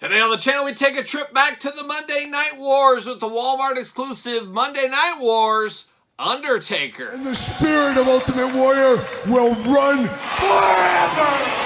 Today on the channel, we take a trip back to the Monday Night Wars with the Walmart exclusive Monday Night Wars Undertaker. And the spirit of Ultimate Warrior will run forever!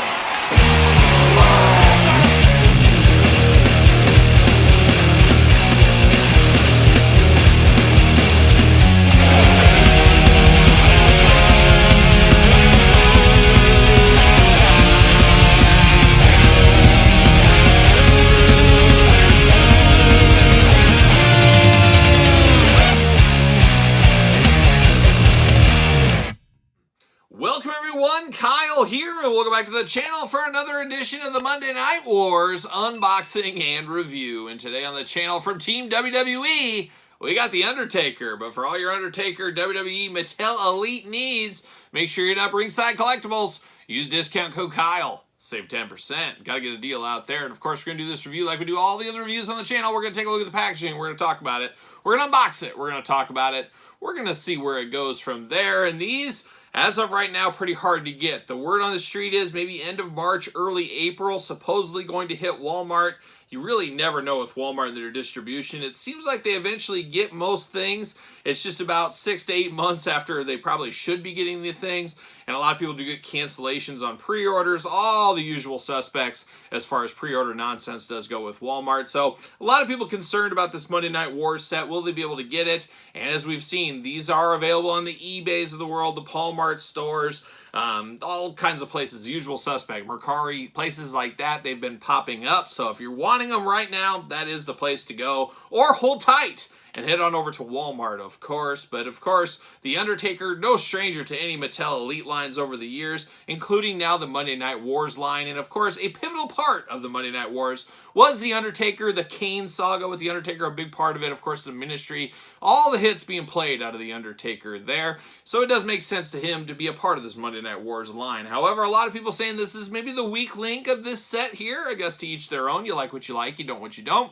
Welcome everyone, Kyle here, and welcome back to the channel for another edition of the Monday Night Wars unboxing and review. And today on the channel from Team WWE, we got The Undertaker. But for all your Undertaker WWE Mattel Elite needs, make sure you hit up Ringside Collectibles. Use discount code Kyle. Save 10%. Got to get a deal out there. And of course, we're going to do this review like we do all the other reviews on the channel. We're going to take a look at the packaging. We're going to talk about it. We're going to unbox it. We're going to talk about it. We're going to see where it goes from there. And these, as of right now, pretty hard to get. The word on the street is maybe end of March, early April, supposedly going to hit Walmart. You really never know with Walmart and their distribution. It seems like they eventually get most things. It's just about 6 to 8 months after they probably should be getting the things. And a lot of people do get cancellations on pre-orders, all the usual suspects as far as pre-order nonsense does go with Walmart. So a lot of people concerned about this Monday Night Wars set. Will they be able to get it? And as we've seen, these are available on the eBays of the world, the Walmart stores, all kinds of places, the usual suspect, Mercari, places like that, they've been popping up. So if you're wanting them right now, that is the place to go. Or hold tight and head on over to Walmart, of course. But of course, The Undertaker, no stranger to any Mattel Elite lines over the years, including now the Monday Night Wars line. And of course, a pivotal part of the Monday Night Wars was The Undertaker, the Kane saga with The Undertaker, a big part of it. Of course, the Ministry, all the hits being played out of The Undertaker there. So it does make sense to him to be a part of this Monday Night Wars line. However, a lot of people saying this is maybe the weak link of this set here. I guess to each their own. You like what you like, you don't what you don't.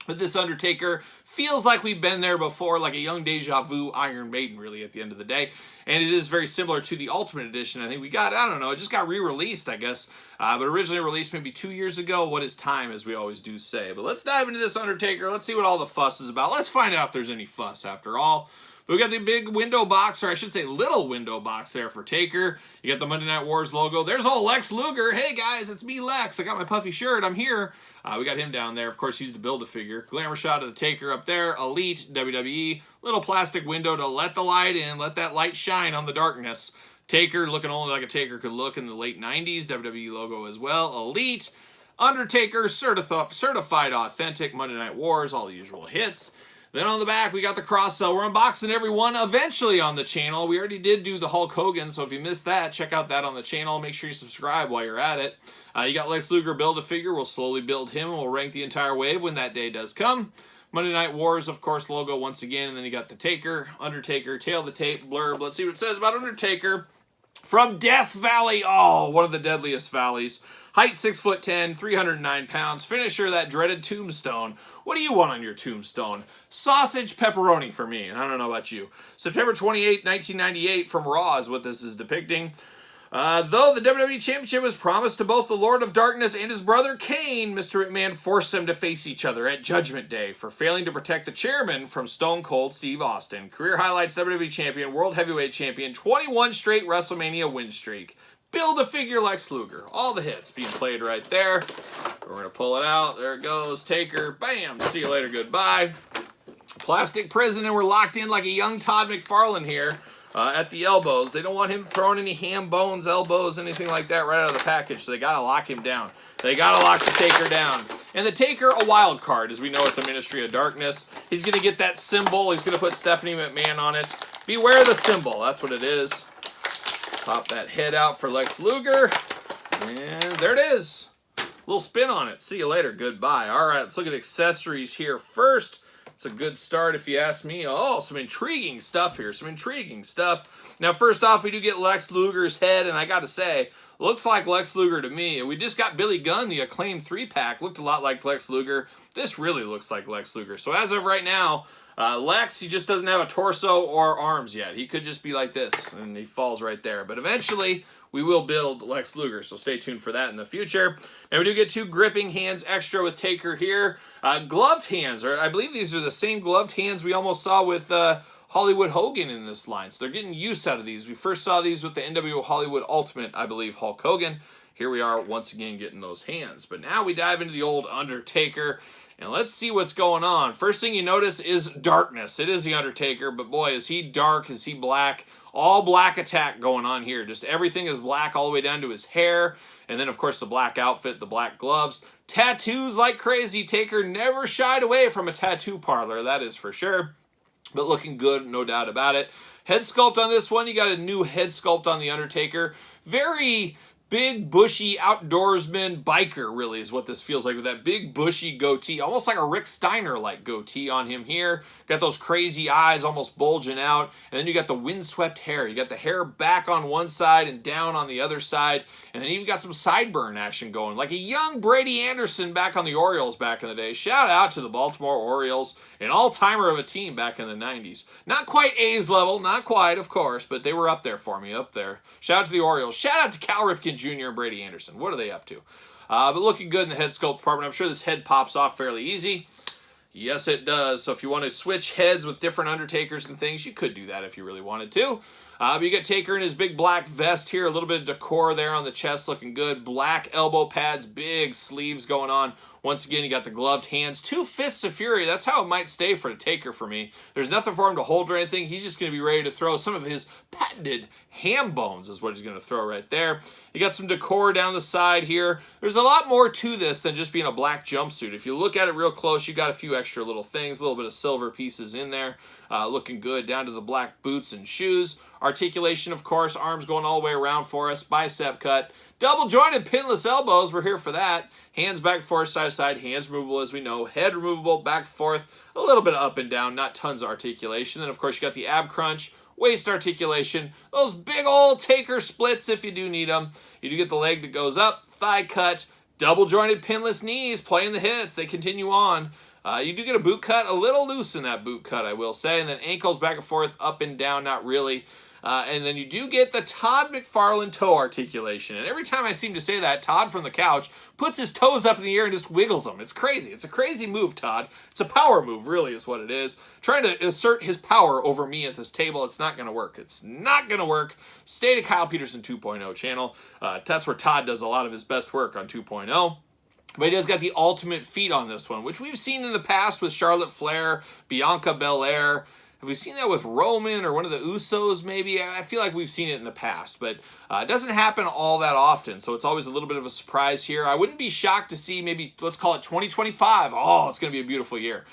But this Undertaker feels like we've been there before, like a young deja vu Iron Maiden, really, at the end of the day. And it is very similar to the Ultimate Edition. I think we got, I don't know, it just got re-released, I guess. But originally released maybe 2 years ago. What is time, as we always do say. But let's dive into this Undertaker. Let's see what all the fuss is about. Let's find out if there's any fuss, after all. But we got the big window box, or I should say little window box there for Taker. You got the Monday Night Wars logo. There's old Lex Luger. Hey guys, it's me, Lex. I got my puffy shirt. I'm here. We got him down there. Of course, he's the Build-A-Figure. Glamour shot of the Taker up there. Elite, WWE. Little plastic window to let the light in. Let that light shine on the darkness. Taker looking only like a Taker could look in the late 90s. WWE logo as well. Elite. Undertaker, certified authentic. Monday Night Wars. All the usual hits. Then on the back, we got the cross sell. We're unboxing everyone eventually on the channel. We already did do the Hulk Hogan, so if you missed that, check out that on the channel. Make sure you subscribe while you're at it. You got Lex Luger Build-A-Figure. We'll slowly build him, and we'll rank the entire wave when that day does come. Monday Night Wars, of course, logo once again. And then you got the Taker, Undertaker, tail of the tape, blurb. Let's see what it says about Undertaker. From Death Valley. Oh, one of the deadliest valleys. Height 6'10", 309 pounds. Finisher, that dreaded tombstone. What do you want on your tombstone? Sausage pepperoni for me. I don't know about you. September 28, 1998 from Raw is what this is depicting. Though the WWE Championship was promised to both the Lord of Darkness and his brother Kane, Mr. McMahon forced them to face each other at Judgment Day for failing to protect the chairman from Stone Cold Steve Austin. Career highlights: WWE Champion, World Heavyweight Champion, 21 straight WrestleMania win streak. Build-A-Figure Lex Luger. All the hits being played right there. We're going to pull it out. There it goes. Taker. Bam. See you later. Goodbye. Plastic prison, and we're locked in like a young Todd McFarlane here at the elbows. They don't want him throwing any ham bones, elbows, anything like that right out of the package, so they got to lock him down. They got to lock the Taker down. And the Taker, a wild card, as we know at the Ministry of Darkness. He's going to get that symbol. He's going to put Stephanie McMahon on it. Beware the symbol. That's what it is. Pop that head out for Lex Luger. And there it is. A little spin on it. See you later. Goodbye. All right, let's look at accessories here first. It's a good start if you ask me. Oh, some intriguing stuff here. Some intriguing stuff. Now, first off, we do get Lex Luger's head, and I got to say, looks like Lex Luger to me. We just got Billy Gunn, the acclaimed 3-pack. Looked a lot like Lex Luger. This really looks like Lex Luger. So as of right now, Lex, he just doesn't have a torso or arms yet. He could just be like this, and he falls right there. But eventually, we will build Lex Luger, so stay tuned for that in the future. And we do get 2 gripping hands extra with Taker here. Gloved hands, or I believe these are the same gloved hands we almost saw with Hollywood Hogan in this line. So they're getting use out of these. We first saw these with the NWO Hollywood Ultimate, I believe, Hulk Hogan. Here we are once again getting those hands. But now we dive into the old Undertaker. And let's see what's going on. First thing you notice is darkness. It is the Undertaker, but boy, is he dark, is he black. All black attack going on here. Just everything is black all the way down to his hair. And then, of course, the black outfit, the black gloves. Tattoos like crazy. Taker never shied away from a tattoo parlor, that is for sure. But looking good, no doubt about it. Head sculpt on this one. You got a new head sculpt on the Undertaker. Very big, bushy, outdoorsman biker, really, is what this feels like, with that big, bushy goatee. Almost like a Rick Steiner-like goatee on him here. Got those crazy eyes almost bulging out. And then you got the windswept hair. You got the hair back on one side and down on the other side. And then even got some sideburn action going. Like a young Brady Anderson back on the Orioles back in the day. Shout out to the Baltimore Orioles. An all-timer of a team back in the 90s. Not quite A's level. Not quite, of course. But they were up there for me, up there. Shout out to the Orioles. Shout out to Cal Ripken Jr. and Brady Anderson. What are they up to? But looking good in the head sculpt department. I'm sure this head pops off fairly easy. Yes, it does. So if you want to switch heads with different Undertakers and things, you could do that if you really wanted to. But you get Taker in his big black vest here. A little bit of decor there on the chest, looking good. Black elbow pads, big sleeves going on. Once again, you got the gloved hands. 2 fists of fury. That's how it might stay for the Taker for me. There's nothing for him to hold or anything. He's just going to be ready to throw some of his patented ham bones is what he's going to throw right there. You got some decor down the side here. There's a lot more to this than just being a black jumpsuit. If you look at it real close, you got a few extra little things, a little bit of silver pieces in there. Looking good down to the black boots and shoes. Articulation, of course, arms going all the way around for us. Bicep cut. Double jointed pinless elbows. We're here for that. Hands back and forth, side to side. Hands removable, as we know. Head removable, back and forth. A little bit of up and down, not tons of articulation. Then, of course, you got the ab crunch. Waist articulation. Those big old Taker splits if you do need them. You do get the leg that goes up. Thigh cut. Double jointed pinless knees. Playing the hits. They continue on. You do get a boot cut. A little loose in that boot cut, I will say. And then ankles back and forth, up and down, not really. And then you do get the Todd McFarlane toe articulation. And every time I seem to say that, Todd from the couch puts his toes up in the air and just wiggles them. It's crazy. It's a crazy move, Todd. It's a power move, really, is what it is. Trying to assert his power over me at this table. It's not going to work. It's not going to work. Stay to Kyle Peterson 2.0 channel. That's where Todd does a lot of his best work on 2.0. But he does got the ultimate feat on this one, which we've seen in the past with Charlotte Flair, Bianca Belair. Have we seen that with Roman or one of the Usos maybe? I feel like we've seen it in the past, but it doesn't happen all that often, so it's always a little bit of a surprise here. I wouldn't be shocked to see maybe, let's call it 2025. Oh, it's going to be a beautiful year.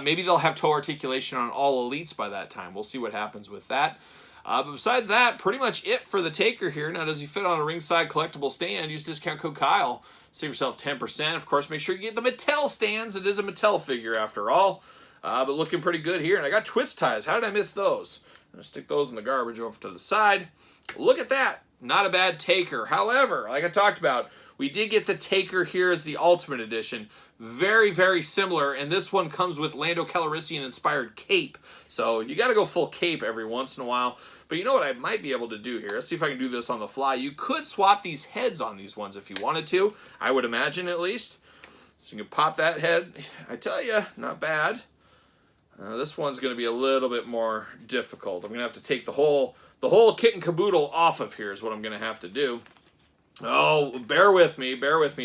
Maybe they'll have toe articulation on all elites by that time. We'll see what happens with that. But besides that, pretty much it for the Taker here. Now, does he fit on a ringside collectible stand? Use discount code Kyle. Save yourself 10%. Of course, make sure you get the Mattel stands. It is a Mattel figure after all. But looking pretty good here. And I got twist ties. How did I miss those? I'm going to stick those in the garbage over to the side. Look at that. Not a bad Taker. However, like I talked about, we did get the Taker here as the Ultimate Edition. Very, very similar. And this one comes with Lando Calrissian-inspired cape. So you got to go full cape every once in a while. But you know what I might be able to do here? Let's see if I can do this on the fly. You could swap these heads on these ones if you wanted to. I would imagine, at least. So you can pop that head. I tell you, not bad. This one's going to be a little bit more difficult. I'm going to have to take the whole kit and caboodle off of here is what I'm going to have to do. Oh, bear with me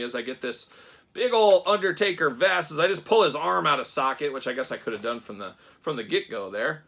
as I get this big old Undertaker vest as I just pull his arm out of socket, which I guess I could have done from the get-go there.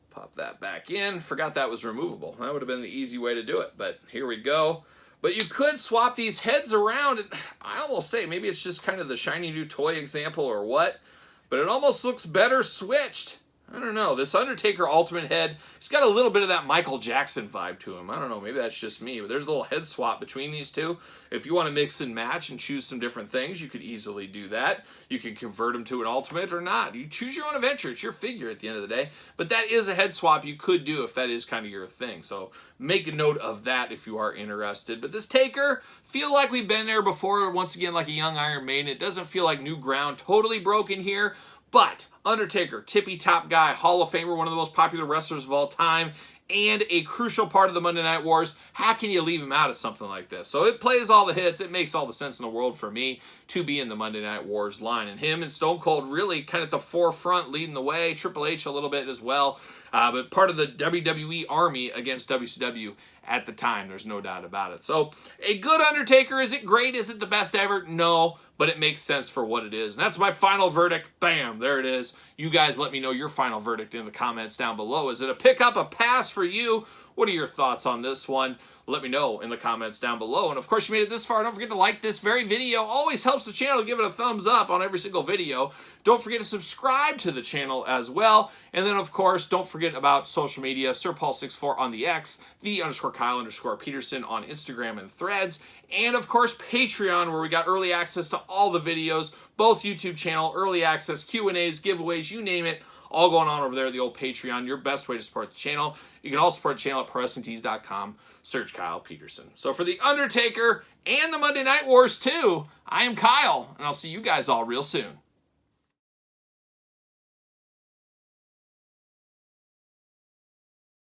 Pop that back in. Forgot that was removable. That would have been the easy way to do it, but here we go. But you could swap these heads around, and I almost say maybe it's just kind of the shiny new toy example or what. But it almost looks better switched. I don't know. This Undertaker Ultimate head, he's got a little bit of that Michael Jackson vibe to him. I don't know. Maybe that's just me. But there's a little head swap between these two. If you want to mix and match and choose some different things, you could easily do that. You can convert them to an Ultimate or not. You choose your own adventure. It's your figure at the end of the day. But that is a head swap you could do if that is kind of your thing. So make a note of that if you are interested. But this Taker, feel like we've been there before. Once again, like a young Iron Maiden. It doesn't feel like new ground. Totally broken here. But Undertaker, tippy-top guy, Hall of Famer, one of the most popular wrestlers of all time, and a crucial part of the Monday Night Wars. How can you leave him out of something like this? So it plays all the hits. It makes all the sense in the world for me to be in the Monday Night Wars line. And him and Stone Cold really kind of at the forefront leading the way. Triple H a little bit as well. But part of the WWE army against WCW at the time. There's no doubt about it. So a good Undertaker. Is it great? Is it the best ever? No, but it makes sense for what it is. And that's my final verdict. Bam, there it is. You guys let me know your final verdict in the comments down below. Is it a pickup, a pass for you? What are your thoughts on this one? Let me know in the comments down below. And of course, you made it this far. Don't forget to like this very video. Always helps the channel. Give it a thumbs up on every single video. Don't forget to subscribe to the channel as well. And then, of course, don't forget about social media. SirPaul64 on the X, _Kyle_Peterson on Instagram and Threads. And, of course, Patreon, where we got early access to all the videos. Both YouTube channel, early access, Q&As, giveaways, you name it. All going on over there, the old Patreon, your best way to support the channel. You can also support the channel at ProWrestlingTees.com. Search Kyle Peterson. So for The Undertaker and the Monday Night Wars 2, I am Kyle, and I'll see you guys all real soon.